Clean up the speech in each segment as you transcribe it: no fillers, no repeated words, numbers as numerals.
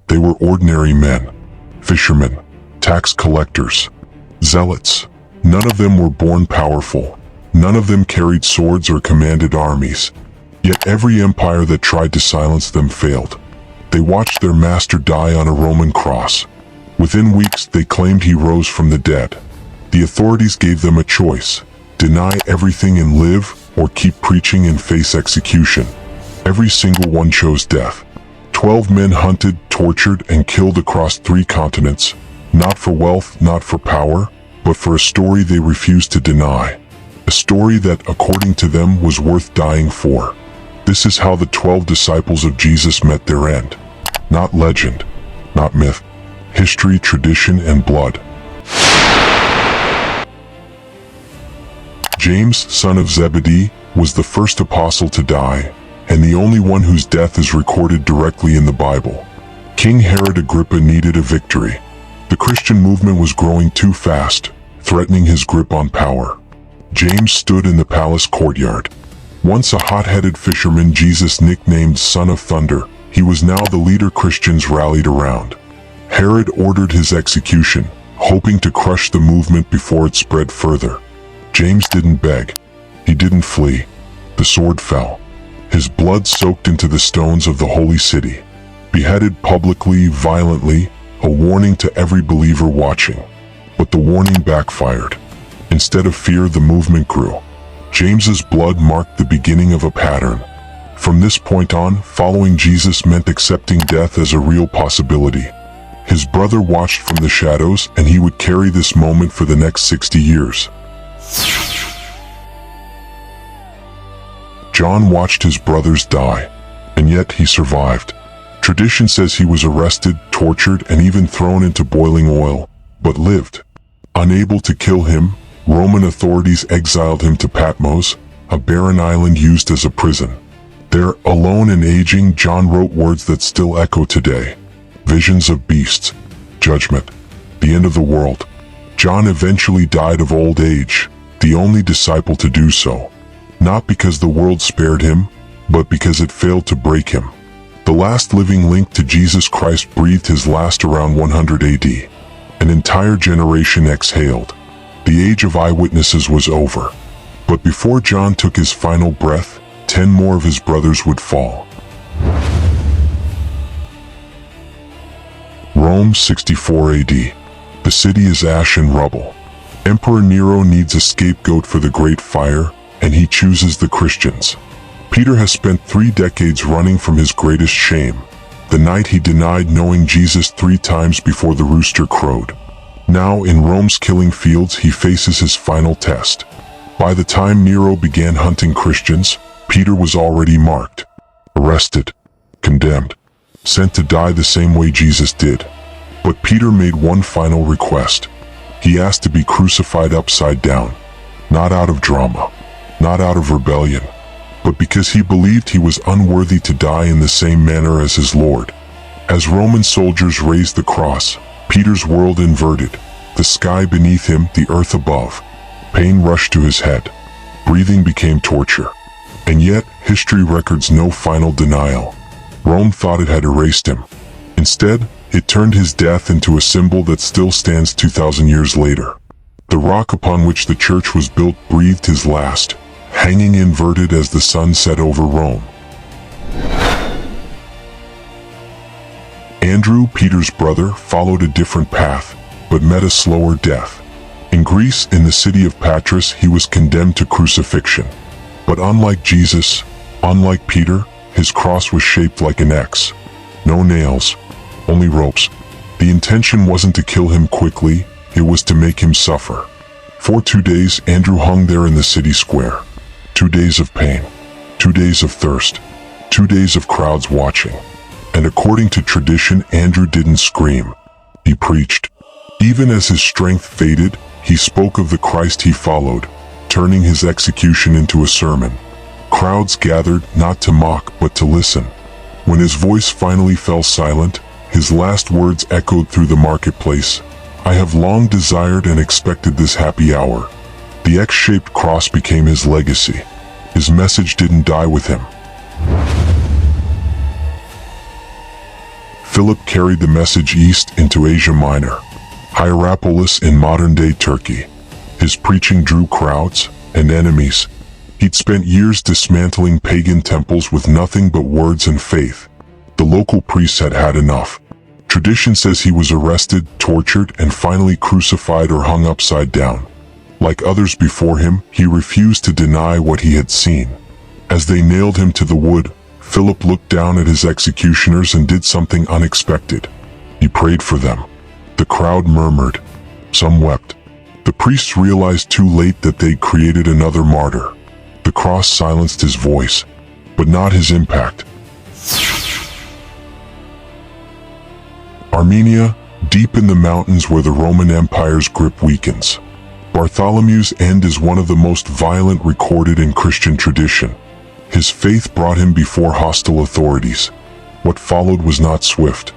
They were ordinary men, fishermen, tax collectors, zealots. None of them were born powerful. None of them carried swords or commanded armies. Yet every empire that tried to silence them failed. They watched their master die on a Roman cross. Within weeks, they claimed he rose from the dead. The authorities gave them a choice: deny everything and live, or keep preaching and face execution. Every single one chose death. 12 men hunted, tortured, and killed across 3 continents, not for wealth, not for power, but for a story they refused to deny. A story that, according to them, was worth dying for. This is how the 12 disciples of Jesus met their end. Not legend, not myth. History, tradition, and blood. James, son of Zebedee, was the first apostle to die, and the only one whose death is recorded directly in the Bible. King Herod Agrippa needed a victory. The Christian movement was growing too fast, threatening his grip on power. James stood in the palace courtyard. Once a hot-headed fisherman Jesus nicknamed Son of Thunder, he was now the leader Christians rallied around. Herod ordered his execution, hoping to crush the movement before it spread further. James didn't beg. He didn't flee. The sword fell. His blood soaked into the stones of the holy city. Beheaded publicly, violently, a warning to every believer watching. But the warning backfired. Instead of fear, the movement grew. James's blood marked the beginning of a pattern. From this point on, following Jesus meant accepting death as a real possibility. His brother watched from the shadows, and he would carry this moment for the next 60 years. John watched his brothers die, and yet he survived. Tradition says he was arrested, tortured, and even thrown into boiling oil, but lived. Unable to kill him, Roman authorities exiled him to Patmos, a barren island used as a prison. There, alone and aging, John wrote words that still echo today. Visions of beasts, judgment, the end of the world. John eventually died of old age, the only disciple to do so. Not because the world spared him, but because it failed to break him. The last living link to Jesus Christ breathed his last around 100 AD. An entire generation exhaled. The age of eyewitnesses was over. But before John took his final breath, 10 more of his brothers would fall. Rome, 64 AD. The city is ash and rubble. Emperor Nero needs a scapegoat for the Great Fire, and he chooses the Christians. Peter has spent 3 decades running from his greatest shame, the night he denied knowing Jesus 3 times before the rooster crowed. Now, in Rome's killing fields, he faces his final test. By the time Nero began hunting Christians, Peter was already marked, arrested, condemned, sent to die the same way Jesus did. But Peter made one final request. He asked to be crucified upside down, not out of drama, not out of rebellion, but because he believed he was unworthy to die in the same manner as his Lord. As Roman soldiers raised the cross, Peter's world inverted, the sky beneath him, the earth above. Pain rushed to his head. Breathing became torture. And yet, history records no final denial. Rome thought it had erased him. Instead, it turned his death into a symbol that still stands 2,000 years later. The rock upon which the church was built breathed his last, hanging inverted as the sun set over Rome. Andrew, Peter's brother, followed a different path, but met a slower death. In Greece, in the city of Patras, he was condemned to crucifixion. But unlike Jesus, unlike Peter, his cross was shaped like an X. No nails, only ropes. The intention wasn't to kill him quickly, it was to make him suffer. For 2 days, Andrew hung there in the city square. 2 days of pain, 2 days of thirst, 2 days of crowds watching. And according to tradition, Andrew didn't scream. He preached. Even as his strength faded, he spoke of the Christ he followed, turning his execution into a sermon. Crowds gathered, not to mock, but to listen. When his voice finally fell silent, his last words echoed through the marketplace. I have long desired and expected this happy hour. The X-shaped cross became his legacy. His message didn't die with him. Philip carried the message east into Asia Minor, Hierapolis in modern-day Turkey. His preaching drew crowds and enemies. He'd spent years dismantling pagan temples with nothing but words and faith. The local priests had had enough. Tradition says he was arrested, tortured, and finally crucified or hung upside down. Like others before him, he refused to deny what he had seen. As they nailed him to the wood, Philip looked down at his executioners and did something unexpected. He prayed for them. The crowd murmured. Some wept. The priests realized too late that they'd created another martyr. The cross silenced his voice, but not his impact. Armenia, deep in the mountains where the Roman Empire's grip weakens. Bartholomew's end is one of the most violent recorded in Christian tradition. His faith brought him before hostile authorities. What followed was not swift.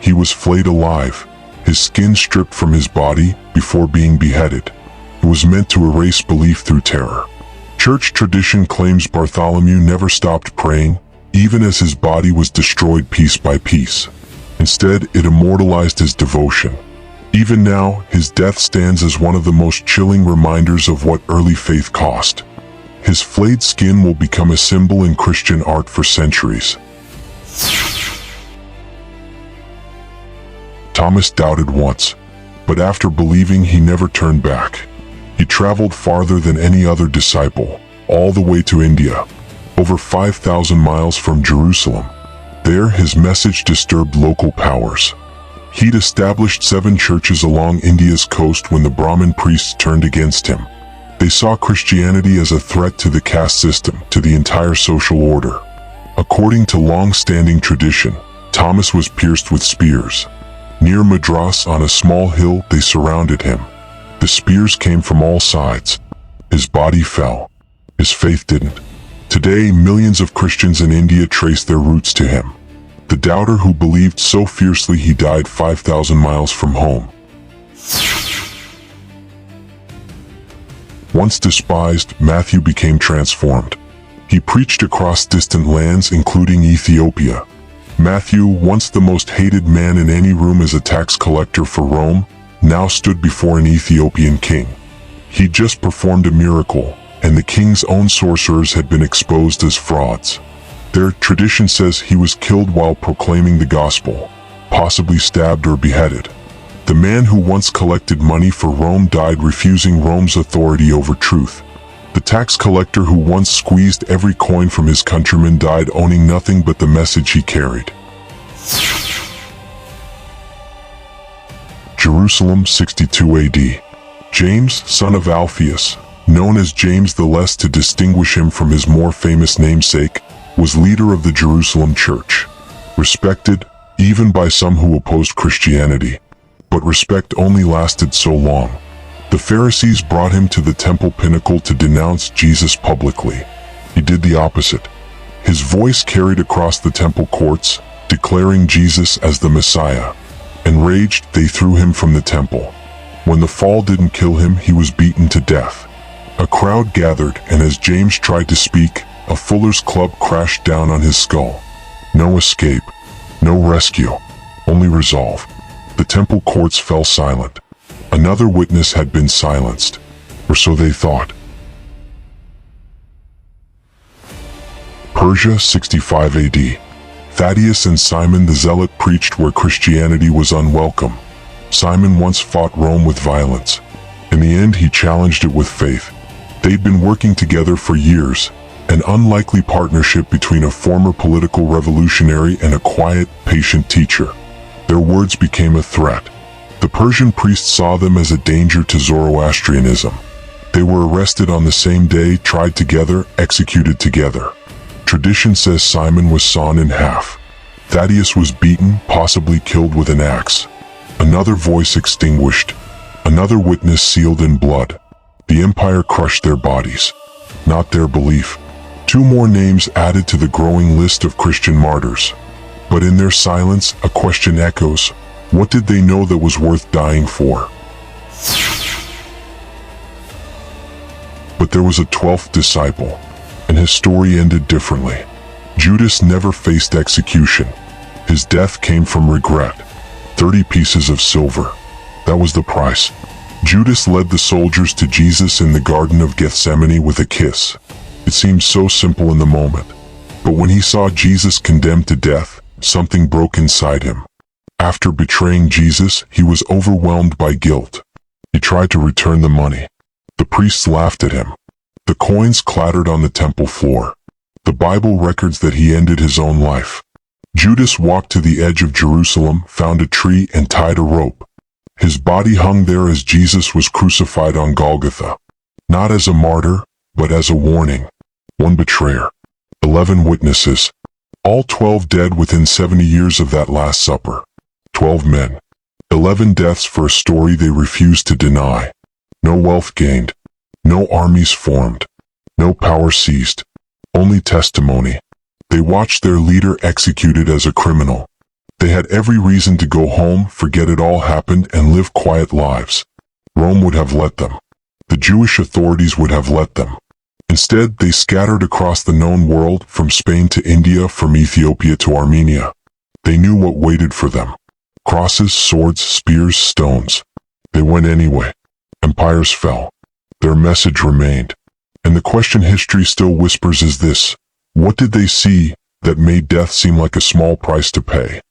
He was flayed alive, his skin stripped from his body before being beheaded. It was meant to erase belief through terror. Church tradition claims Bartholomew never stopped praying, even as his body was destroyed piece by piece. Instead, it immortalized his devotion. Even now, his death stands as one of the most chilling reminders of what early faith cost. His flayed skin will become a symbol in Christian art for centuries. Thomas doubted once, but after believing, he never turned back. He traveled farther than any other disciple, all the way to India, over 5,000 miles from Jerusalem. There, his message disturbed local powers. He'd established 7 churches along India's coast when the Brahmin priests turned against him. They saw Christianity as a threat to the caste system, to the entire social order. According to long-standing tradition, Thomas was pierced with spears. Near Madras, on a small hill, they surrounded him. The spears came from all sides. His body fell. His faith didn't. Today, millions of Christians in India trace their roots to him. The doubter who believed so fiercely he died 5,000 miles from home. Once despised, Matthew became transformed. He preached across distant lands, including Ethiopia. Matthew, once the most hated man in any room as a tax collector for Rome, now stood before an Ethiopian king. He'd just performed a miracle, and the king's own sorcerers had been exposed as frauds. Their tradition says he was killed while proclaiming the gospel, possibly stabbed or beheaded. The man who once collected money for Rome died refusing Rome's authority over truth. The tax collector who once squeezed every coin from his countrymen died owning nothing but the message he carried. Jerusalem, 62 AD. James, son of Alphaeus, known as James the Less to distinguish him from his more famous namesake, was leader of the Jerusalem church. Respected, even by some who opposed Christianity. But respect only lasted so long. The Pharisees brought him to the temple pinnacle to denounce Jesus publicly. He did the opposite. His voice carried across the temple courts, declaring Jesus as the Messiah. Enraged, they threw him from the temple. When the fall didn't kill him, he was beaten to death. A crowd gathered, and as James tried to speak, a fuller's club crashed down on his skull. No escape, no rescue, only resolve. The temple courts fell silent. Another witness had been silenced, or so they thought. Persia, 65 AD. Thaddeus and Simon the Zealot preached where Christianity was unwelcome. Simon once fought Rome with violence. In the end, he challenged it with faith. They'd been working together for years, an unlikely partnership between a former political revolutionary and a quiet, patient teacher. Their words became a threat. The Persian priests saw them as a danger to Zoroastrianism. They were arrested on the same day, tried together, executed together. Tradition says Simon was sawn in half. Thaddeus was beaten, possibly killed with an axe. Another voice extinguished. Another witness sealed in blood. The empire crushed their bodies, not their belief. 2 more names added to the growing list of Christian martyrs. But in their silence, a question echoes. What did they know that was worth dying for? But there was a 12th disciple, and his story ended differently. Judas never faced execution. His death came from regret. 30 pieces of silver. That was the price. Judas led the soldiers to Jesus in the Garden of Gethsemane with a kiss. It seemed so simple in the moment. But when he saw Jesus condemned to death, something broke inside him. After betraying Jesus, he was overwhelmed by guilt. He tried to return the money. The priests laughed at him. The coins clattered on the temple floor. The Bible records that he ended his own life. Judas walked to the edge of Jerusalem, found a tree, and tied a rope. His body hung there as Jesus was crucified on Golgotha. Not as a martyr, but as a warning. One betrayer. 11 witnesses. All 12 dead within 70 years of that Last Supper. 12 men. 11 deaths for a story they refused to deny. No wealth gained. No armies formed. No power seized. Only testimony. They watched their leader executed as a criminal. They had every reason to go home, forget it all happened, and live quiet lives. Rome would have let them. The Jewish authorities would have let them. Instead, they scattered across the known world, from Spain to India, from Ethiopia to Armenia. They knew what waited for them. Crosses, swords, spears, stones. They went anyway. Empires fell. Their message remained. And the question history still whispers is this: what did they see that made death seem like a small price to pay?